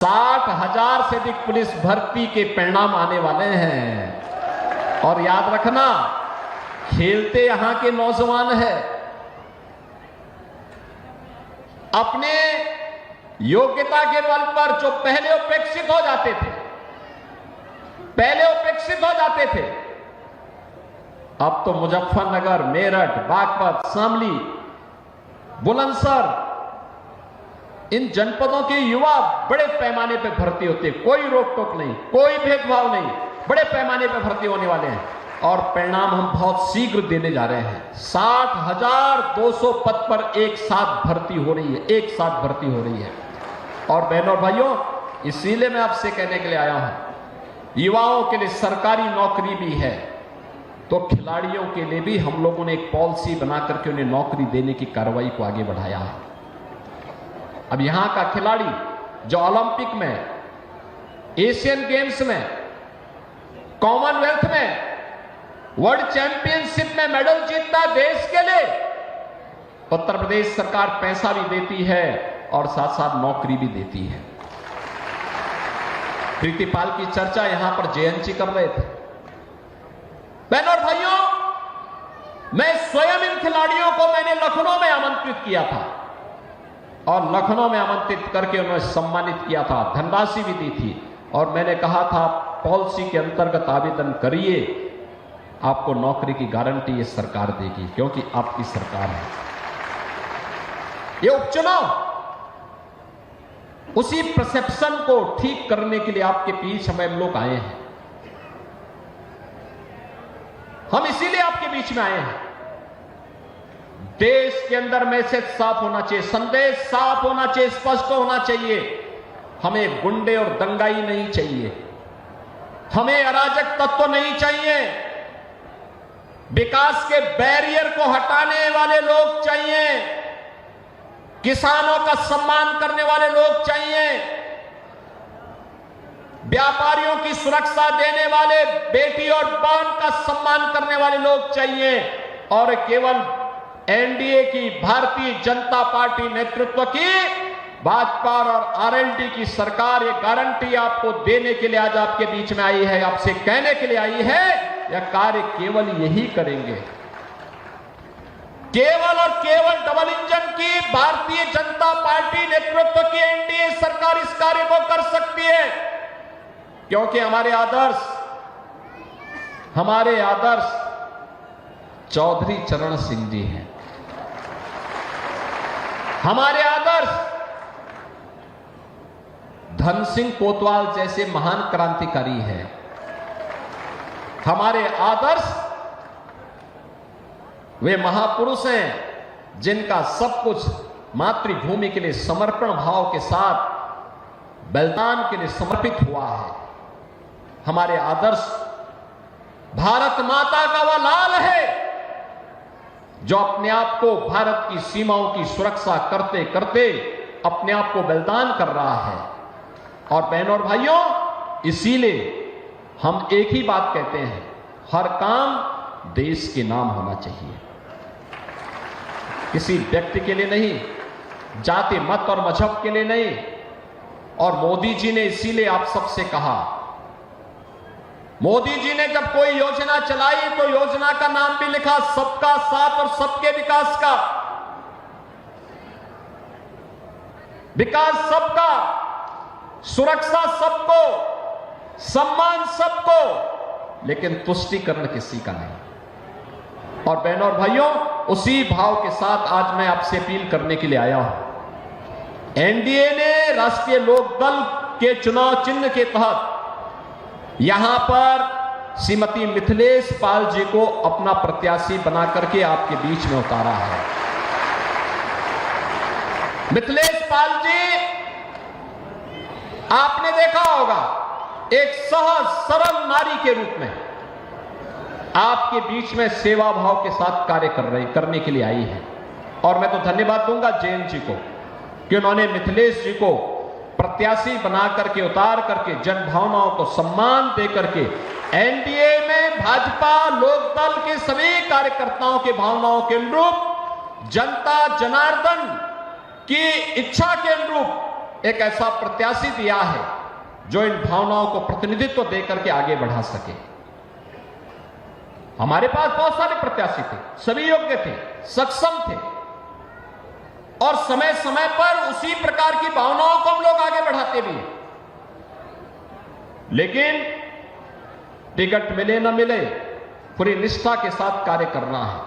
60,000 से अधिक पुलिस भर्ती के परिणाम आने वाले हैं। और याद रखना, खेलते यहां के नौजवान हैं। अपने योग्यता के बल पर जो पहले उपेक्षित हो जाते थे, अब तो मुजफ्फरनगर, मेरठ, बागपत, शामली, बुलंदशहर, इन जनपदों के युवा बड़े पैमाने पर भर्ती होते, कोई रोक टोक नहीं, कोई भेदभाव नहीं, बड़े पैमाने पर भर्ती होने वाले हैं। और परिणाम हम बहुत शीघ्र देने जा रहे हैं। 60,200 पद पर एक साथ भर्ती हो रही है, और बहनों और भाइयों, इसीलिए मैं आपसे कहने के लिए आया हूं, युवाओं के लिए सरकारी नौकरी भी है, तो खिलाड़ियों के लिए भी हम लोगों ने एक पॉलिसी बना करके उन्हें नौकरी देने की कार्रवाई को आगे बढ़ाया है। अब यहां का खिलाड़ी जो ओलंपिक में, एशियन गेम्स में, कॉमनवेल्थ में, वर्ल्ड चैंपियनशिप में मेडल जीतता देश के लिए, उत्तर प्रदेश सरकार पैसा भी देती है और साथ साथ नौकरी भी देती है। प्रीति पाल की चर्चा यहां पर जयंत जी कर रहे थे। बहनों और भाइयों, मैं स्वयं इन खिलाड़ियों को मैंने लखनऊ में आमंत्रित किया था, और लखनऊ में आमंत्रित करके उन्हें सम्मानित किया था, धनराशि भी दी थी, और मैंने कहा था पॉलिसी के अंतर्गत आवेदन करिए, आपको नौकरी की गारंटी ये सरकार देगी, क्योंकि आपकी सरकार है। ये उपचुनाव उसी परसेप्शन को ठीक करने के लिए आपके बीच हम लोग आए हैं। हम इसीलिए आपके बीच में आए हैं। देश के अंदर मैसेज साफ होना चाहिए, संदेश साफ होना चाहिए, स्पष्ट होना चाहिए। हमें गुंडे और दंगाई नहीं चाहिए, हमें अराजक तत्व नहीं चाहिए, विकास के बैरियर को हटाने वाले लोग चाहिए, किसानों का सम्मान करने वाले लोग चाहिए, व्यापारियों की सुरक्षा देने वाले, बेटी और बहन का सम्मान करने वाले लोग चाहिए। और केवल एनडीए की, भारतीय जनता पार्टी नेतृत्व की, भाजपा और आरएलडी की सरकार ये गारंटी आपको देने के लिए आज आपके बीच में आई है, आपसे कहने के लिए आई है, यह कार्य केवल यही करेंगे। केवल और केवल डबल इंजन की भारतीय जनता पार्टी नेतृत्व की एनडीए सरकार इस कार्य को कर सकती है, क्योंकि हमारे आदर्श चौधरी चरण सिंह जी हैं, हमारे आदर्श धन सिंह कोतवाल जैसे महान क्रांतिकारी हैं, हमारे आदर्श वे महापुरुष हैं जिनका सब कुछ मातृभूमि के लिए समर्पण भाव के साथ बलिदान के लिए समर्पित हुआ है। हमारे आदर्श भारत माता का वह लाल है जो अपने आप को भारत की सीमाओं की सुरक्षा करते करते अपने आप को बलिदान कर रहा है। और बहनों और भाइयों, इसीलिए हम एक ही बात कहते हैं, हर काम देश के नाम होना चाहिए, किसी व्यक्ति के लिए नहीं, जाति मत और मजहब के लिए नहीं। और मोदी जी ने इसीलिए आप सबसे कहा, मोदी जी ने जब कोई योजना चलाई तो योजना का नाम भी लिखा सबका साथ और सबके विकास का। विकास सबका, सुरक्षा सबको, सम्मान सबको, लेकिन तुष्टीकरण किसी का नहीं। और बहनों और भाइयों, उसी भाव के साथ आज मैं आपसे अपील करने के लिए आया हूं। एनडीए ने राष्ट्रीय लोकदल के चुनाव चिन्ह के तहत यहां पर श्रीमती मिथिलेश पाल जी को अपना प्रत्याशी बना करके आपके बीच में उतारा है। मिथिलेश पाल जी, आपने देखा होगा, एक सहज सरल नारी के रूप में आपके बीच में सेवा भाव के साथ कार्य करने के लिए आई है। और मैं तो धन्यवाद दूंगा जयंत जी को कि उन्होंने मिथिलेश जी को प्रत्याशी बना करके, उतार करके, जन भावनाओं को सम्मान दे करके एनडीए में भाजपा लोकदल के सभी कार्यकर्ताओं के भावनाओं के अनुरूप, जनता जनार्दन की इच्छा के अनुरूप एक ऐसा प्रत्याशी दिया है जो इन भावनाओं को प्रतिनिधित्व देकर के आगे बढ़ा सके। हमारे पास बहुत सारे प्रत्याशी थे, सभी योग्य थे, सक्षम थे, और समय समय पर उसी प्रकार की भावनाओं को हम लोग आगे बढ़ाते भी। लेकिन टिकट मिले न मिले, पूरी निष्ठा के साथ कार्य करना है।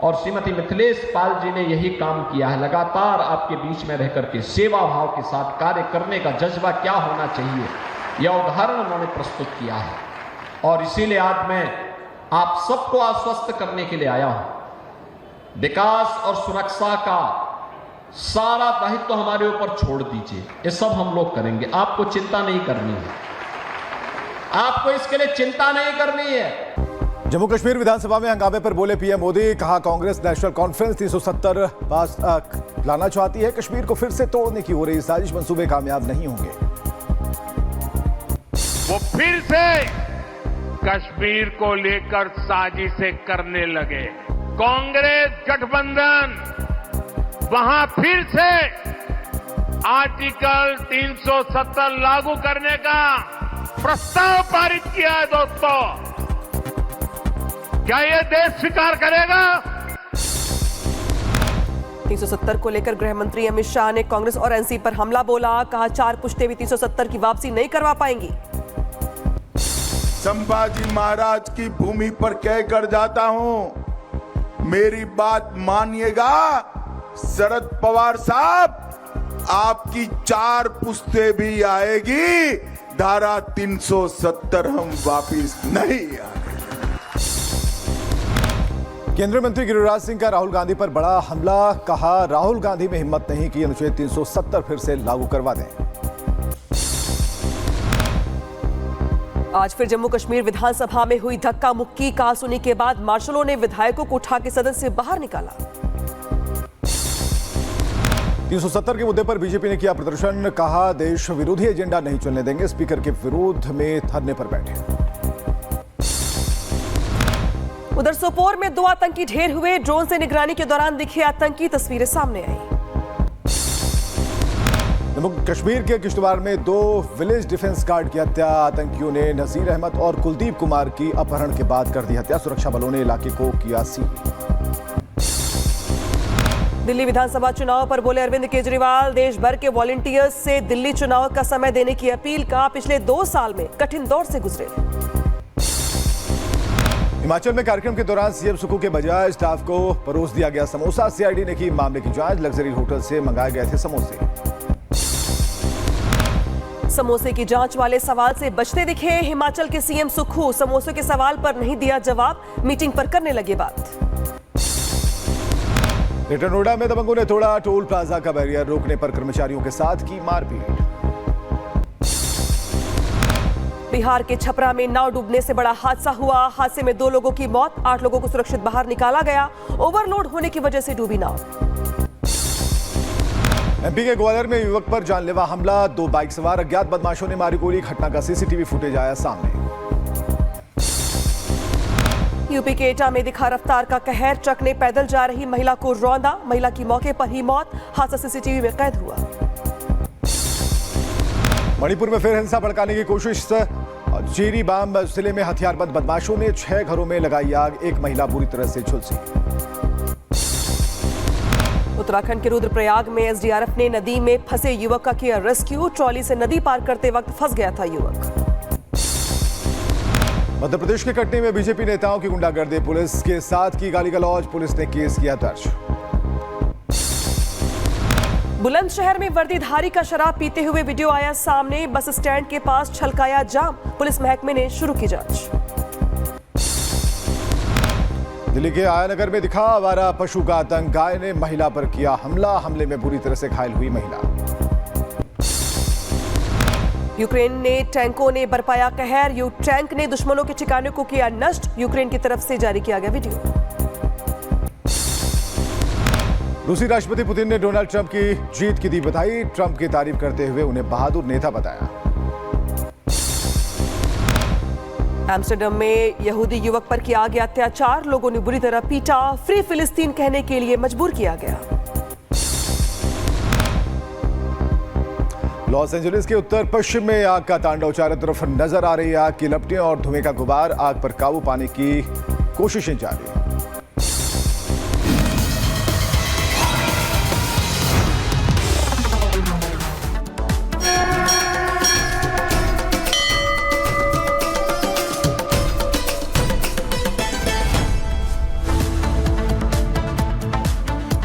और श्रीमती मिथिलेश पाल जी ने यही काम किया है, लगातार आपके बीच में रहकर के सेवा भाव के साथ कार्य करने का जज्बा क्या होना चाहिए, यह उदाहरण उन्होंने प्रस्तुत किया है। और इसीलिए आज मैं आप सबको आश्वस्त करने के लिए आया हूं। विकास और सुरक्षा का सारा दायित्व तो हमारे ऊपर छोड़ दीजिए, ये सब हम लोग करेंगे। आपको चिंता नहीं करनी है, आपको इसके लिए चिंता नहीं करनी है। जम्मू कश्मीर विधानसभा में हंगामे पर बोले पीएम मोदी, कहा कांग्रेस नेशनल कॉन्फ्रेंस 370 पास लाना चाहती है, कश्मीर को फिर से तोड़ने की हो रही साजिश, मंसूबे कामयाब नहीं होंगे। वो फिर से कश्मीर को लेकर साजिशें करने लगे। कांग्रेस गठबंधन वहां फिर से आर्टिकल 370 लागू करने का प्रस्ताव पारित किया है। दोस्तों, क्या यह देश स्वीकार करेगा? 370 को लेकर गृह मंत्री अमित शाह ने कांग्रेस और एनसी पर हमला बोला, कहा 4 पुश्ते भी 370 की वापसी नहीं करवा पाएंगी। संभाजी महाराज की भूमि पर कहकर जाता हूं, मेरी बात मानिएगा शरद पवार साहब, आपकी 4 पुश्ते भी आएगी, धारा 370 हम वापिस नहीं आएंगे। केंद्रीय मंत्री गिरिराज सिंह का राहुल गांधी पर बड़ा हमला, कहा राहुल गांधी में हिम्मत नहीं कि अनुच्छेद 370 फिर से लागू करवा दें। आज फिर जम्मू कश्मीर विधानसभा में हुई धक्का मुक्की, कहा सुनी के बाद मार्शलों ने विधायकों को उठा के सदन से बाहर निकाला। 370 के मुद्दे पर बीजेपी ने किया प्रदर्शन, कहा देश विरोधी एजेंडा नहीं चलने देंगे, स्पीकर के विरोध में धरने पर बैठे। उधर सोपोर में 2 आतंकी ढेर हुए, ड्रोन से निगरानी के दौरान दिखे आतंकी, तस्वीरें सामने आई। जम्मू कश्मीर के किश्तवाड़ में 2 विलेज डिफेंस गार्ड की हत्या, आतंकियों ने नजीर अहमद और कुलदीप कुमार की अपहरण के बाद कर दी हत्या, सुरक्षा बलों ने इलाके को किया सील। दिल्ली विधानसभा चुनाव पर बोले अरविंद केजरीवाल, देश भर के वॉलंटियर्स से दिल्ली चुनाव का समय देने की अपील, का पिछले 2 साल में कठिन दौर से गुजरे। हिमाचल में कार्यक्रम के दौरान सीएम सुक्खू के बजाय स्टाफ को परोस दिया गया समोसा, सीआईडी ने की मामले की जांच, लग्जरी होटल से मंगाए गए थे समोसे। समोसे की जांच वाले सवाल से बचते दिखे हिमाचल के सीएम सुक्खू, समोसे के सवाल पर नहीं दिया जवाब, मीटिंग पर करने लगे बात। ग्रेटर नोएडा में दबंगों ने तोड़ा टोल प्लाजा का बैरियर, रोकने पर कर्मचारियों के साथ की मारपीट। बिहार के छपरा में नाव डूबने से बड़ा हादसा हुआ, हादसे में 2 लोगों की मौत, 8 लोगों को सुरक्षित बाहर निकाला गया, ओवरलोड होने की वजह से डूबी नाव। एमपी के ग्वालियर में युवक पर जानलेवा हमला, 2 बाइक सवार अज्ञात बदमाशों ने मारी गोली, घटना का सीसीटीवी फुटेज आया सामने। यूपी के एटा में दिखा रफ्तार का कहर, ट्रक ने पैदल जा रही महिला को रौंदा, महिला की मौके पर ही मौत, हादसा सीसीटीवी में कैद हुआ। मणिपुर में फिर हिंसा भड़काने की कोशिश, जीरीबाम जिले में हथियारबंद बदमाशों ने 6 घरों में लगाई आग, 1 महिला बुरी तरह से झुलसी। उत्तराखंड के रुद्रप्रयाग में एसडीआरएफ ने नदी में फंसे युवक का किया रेस्क्यू, ट्रॉली से नदी पार करते वक्त फंस गया था युवक। मध्य प्रदेश के कटनी में बीजेपी नेताओं की गुंडागर्दी, पुलिस के साथ की गाली गलौज, पुलिस ने केस किया दर्ज। बुलंदशहर में वर्दीधारी का शराब पीते हुए वीडियो आया सामने, बस स्टैंड के पास छलकाया जाम, पुलिस महकमे ने शुरू की जांच। दिल्ली के आयानगर में दिखा आवारा पशु का आतंक, गाय ने महिला पर किया हमला, हमले में बुरी तरह से घायल हुई महिला। यूक्रेन ने टैंकों ने बरपाया कहर, टैंक ने दुश्मनों के ठिकाने को किया नष्ट, यूक्रेन की तरफ से जारी किया गया वीडियो। रूसी राष्ट्रपति पुतिन ने डोनाल्ड ट्रंप की जीत की दी बधाई, ट्रंप की तारीफ करते हुए उन्हें बहादुर नेता बताया। एम्स्टर्डम में यहूदी युवक पर किया गया अत्याचार, लोगों ने बुरी तरह पीटा, फ्री फिलिस्तीन कहने के लिए मजबूर किया गया। लॉस एंजलिस के उत्तर पश्चिम में आग का तांडव चारों तरफ नजर आ रही है। आग की लपटें और धुएं का गुबार, आग पर काबू पाने की कोशिशें जारी हैं।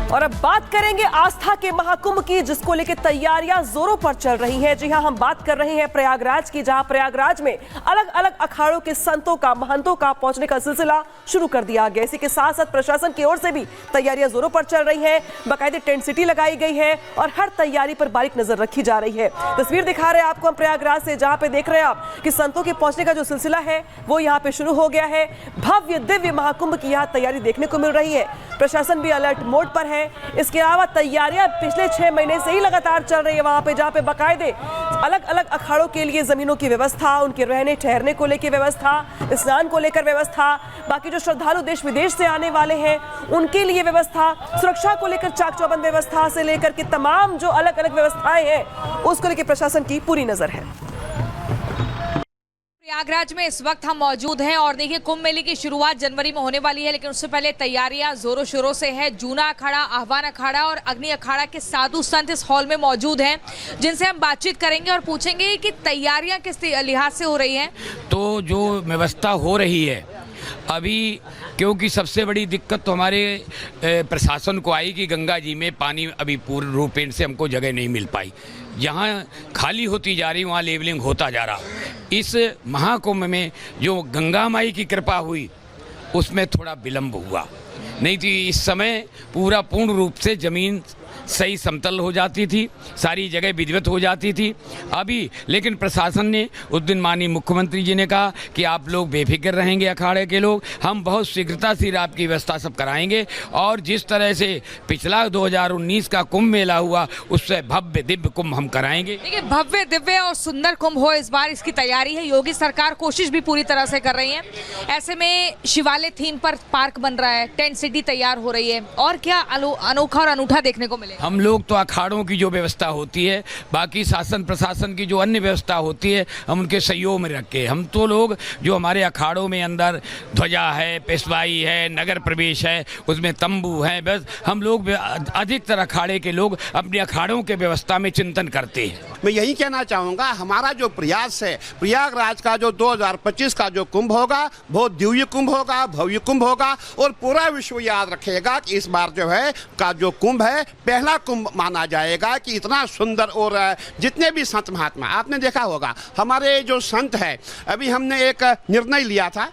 और अब बात करेंगे आस्था के महाकुंभ की, जिसको लेकर तैयारियां जोरों पर चल रही हैं। जी हां, हम बात कर रहे हैं प्रयागराज की, जहां प्रयागराज में अलग अलग अखाड़ों के संतों का, महंतों का पहुंचने का सिलसिला शुरू कर दिया गया। इसी के साथ साथ प्रशासन की ओर से भी तैयारियां जोरों पर चल रही हैं। बाकायदे टेंट सिटी लगाई गई है और हर तैयारी पर बारीक नजर रखी जा रही है। तस्वीर दिखा रहे हैं आपको हम प्रयागराज से, जहां पे देख रहे हैं आप कि संतों के पहुंचने का जो सिलसिला है वो यहाँ पे शुरू हो गया है। भव्य दिव्य महाकुंभ की यहाँ तैयारी देखने को मिल रही है। प्रशासन भी अलर्ट मोड पर है। इसके अलावा तैयारियां पिछले 6 महीने से ही लगातार चल रही है वहां पे, जहां पे बाकायदे अलग अलग अखाड़ों के लिए जमीनों की व्यवस्था, उनके रहने ठहरने को लेकर व्यवस्था, स्नान को लेकर व्यवस्था, बाकी जो श्रद्धालु देश विदेश से आने वाले हैं उनके लिए व्यवस्था, सुरक्षा को लेकर चाक चौबंद व्यवस्था से लेकर के तमाम जो अलग अलग व्यवस्थाएं हैं उसको लेकर प्रशासन की पूरी नजर है। प्रयागराज में इस वक्त हम मौजूद हैं और देखिए कुंभ मेले की शुरुआत जनवरी में होने वाली है, लेकिन उससे पहले तैयारियां जोरों शोरों से है। जूना अखाड़ा, आह्वान अखाड़ा और अग्नि अखाड़ा के साधु संत इस हॉल में मौजूद हैं, जिनसे हम बातचीत करेंगे और पूछेंगे कि तैयारियां किस लिहाज से हो रही हैं। तो जो व्यवस्था हो रही है अभी, क्योंकि सबसे बड़ी दिक्कत तो हमारे प्रशासन को आई कि गंगा जी में पानी अभी पूर्ण रूपेण से हमको जगह नहीं मिल पाई। जहाँ खाली होती जा रही वहाँ लेवलिंग होता जा रहा। इस महाकुंभ में जो गंगा माई की कृपा हुई उसमें थोड़ा विलम्ब हुआ, नहीं तो इस समय पूरा पूर्ण रूप से ज़मीन सही समतल हो जाती थी, सारी जगह विधिवत हो जाती थी। अभी लेकिन प्रशासन ने उस दिन माननीय मुख्यमंत्री जी ने कहा कि आप लोग बेफिक्र रहेंगे, अखाड़े के लोग, हम बहुत शीघ्रता से आपकी व्यवस्था सब कराएंगे। और जिस तरह से पिछला 2019 का कुंभ मेला हुआ उससे भव्य दिव्य कुंभ हम कराएंगे। देखिए भव्य दिव्य और सुंदर कुंभ हो इस बार, इसकी तैयारी है। योगी सरकार कोशिश भी पूरी तरह से कर रही है। ऐसे में शिवालय थीम पर पार्क बन रहा है, टेंट सिटी तैयार हो रही है, और क्या अनोखा और अनूठा देखने को मिले। हम लोग तो अखाड़ों की जो व्यवस्था होती है, बाकी शासन प्रशासन की जो अन्य व्यवस्था होती है, हम उनके सहयोग में रख के, हम तो लोग जो हमारे अखाड़ों में अंदर ध्वजा है, पेशवाई है, नगर प्रवेश है, उसमें तंबू है, बस हम लोग अधिकतर अखाड़े के लोग अपने अखाड़ों के व्यवस्था में चिंतन करते हैं। मैं यही कहना चाहूँगा, हमारा जो प्रयास है, प्रयागराज का जो 2025 का जो कुंभ होगा बहुत दिव्य कुंभ होगा, भव्य कुंभ होगा, और पूरा विश्व याद रखेगा कि इस बार जो है का जो कुंभ है पहला कुंभ माना जाएगा कि इतना सुंदर। और जितने भी संत महात्मा, आपने देखा होगा हमारे जो संत है, अभी हमने एक निर्णय लिया था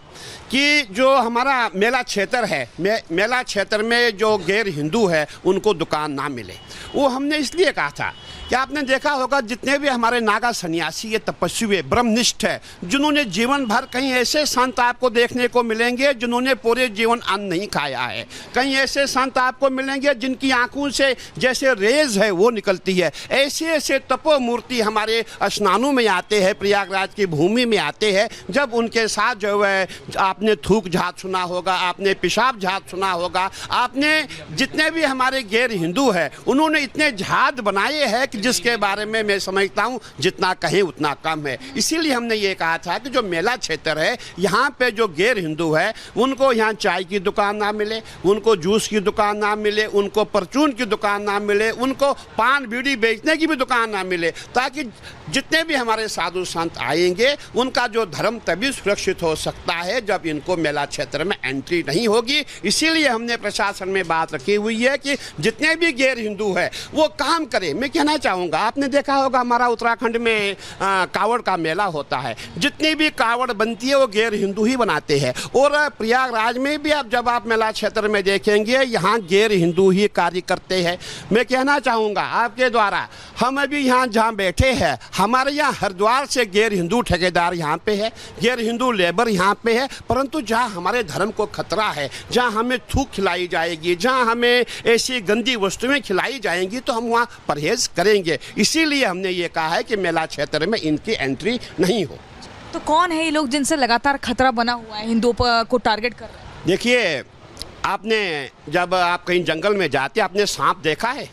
कि जो हमारा मेला क्षेत्र है, मेला क्षेत्र में जो गैर हिंदू है उनको दुकान ना मिले। वो हमने इसलिए कहा था कि आपने देखा होगा जितने भी हमारे नागा सन्यासी है, तपस्वी है, ब्रह्मनिष्ठ है, जिन्होंने जीवन भर, कहीं ऐसे संत आपको देखने को मिलेंगे जिन्होंने पूरे जीवन अन्न नहीं खाया है, कहीं ऐसे संत आपको मिलेंगे जिनकी आंखों से जैसे रेज है वो निकलती है। ऐसे ऐसे तपो मूर्ति हमारे स्नानों में आते हैं, प्रयागराज की भूमि में आते हैं। जब उनके साथ जो है आपने थूक झात सुना होगा, आपने पेशाब झात सुना होगा, आपने जितने भी हमारे गैर हिंदू है उन्होंने इतने झात बनाए हैं कि जिसके बारे में मैं समझता हूँ जितना कहें उतना कम है। इसीलिए हमने ये कहा था कि जो मेला क्षेत्र है यहाँ पे जो गैर हिंदू है उनको यहाँ चाय की दुकान ना मिले, उनको जूस की दुकान ना मिले, उनको परचून की दुकान ना मिले, उनको पान बीड़ी बेचने की भी दुकान ना मिले, ताकि जितने भी हमारे साधु संत आएंगे उनका जो धर्म तभी सुरक्षित हो सकता है जब इनको मेला क्षेत्र में एंट्री नहीं होगी। इसीलिए हमने प्रशासन में बात रखी हुई है कि जितने भी गैर हिंदू है वो काम करे। मैं कहना चाहूँगा, आपने देखा होगा हमारा उत्तराखंड में कावड़ का मेला होता है, जितनी भी कावड़ बनती है वो गैर हिंदू ही बनाते हैं। और प्रयागराज में भी आप जब आप मेला क्षेत्र में देखेंगे यहाँ गैर हिंदू ही कार्य करते हैं। मैं कहना चाहूँगा आपके द्वारा, हम अभी यहाँ जहाँ बैठे हैं हमारे यहाँ हरिद्वार से गैर हिंदू ठेकेदार यहाँ पे है, गैर हिंदू लेबर यहाँ पे है, परंतु जहाँ हमारे धर्म को खतरा है, जहाँ हमें थूक खिलाई जाएगी, जहाँ हमें ऐसी गंदी वस्तुएं खिलाई जाएंगी तो हम वहाँ परहेज करेंगे। इसीलिए हमने ये कहा है कि मेला क्षेत्र में इनकी एंट्री नहीं हो। तो कौन है ये लोग जिनसे लगातार खतरा बना हुआ है, हिंदुओं को टारगेट कर रहे हैं? देखिए, आपने जब आप कहीं जंगल में जाते आपने सांप देखा है?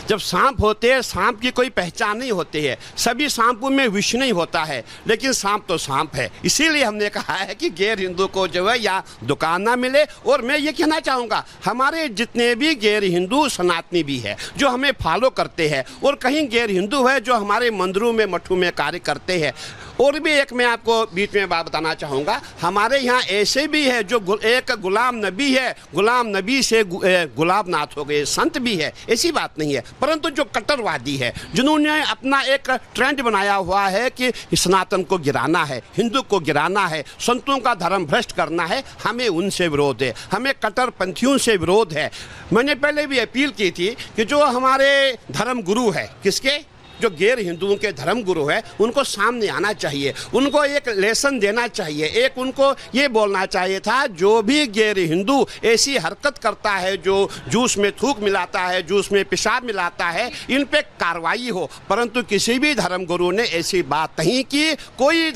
जब सांप होते हैं, सांप की कोई पहचान नहीं होती है, सभी सांपों में विष नहीं होता है, लेकिन सांप तो सांप है। इसीलिए हमने कहा है कि गैर हिंदू को जो है या दुकान ना मिले। और मैं ये कहना चाहूँगा, हमारे जितने भी गैर हिंदू सनातनी भी है जो हमें फॉलो करते हैं, और कहीं गैर हिंदू है जो हमारे मंदिरों में मठों में कार्य करते हैं। और भी एक मैं आपको बीच में बात बताना चाहूँगा, हमारे यहाँ ऐसे भी है जो एक गुलाम नबी है, गुलाम नबी से गुलाब नाथ हो गए, संत भी है, ऐसी बात नहीं है। परंतु जो कट्टरवादी है, जिन्होंने अपना एक ट्रेंड बनाया हुआ है कि सनातन को गिराना है, हिंदू को गिराना है, संतों का धर्म भ्रष्ट करना है, हमें उनसे विरोध है, हमें कट्टरपंथियों से विरोध है। मैंने पहले भी अपील की थी कि जो हमारे धर्म गुरु है, किसके, जो गैर हिंदुओं के धर्म गुरु है, उनको सामने आना चाहिए, उनको एक लेसन देना चाहिए, एक उनको ये बोलना चाहिए था, जो भी गैर हिंदू ऐसी हरकत करता है, जो जूस में थूक मिलाता है, जूस में पेशाब मिलाता है, इन पे कार्रवाई हो। परंतु किसी भी धर्म गुरु ने ऐसी बात नहीं की। कोई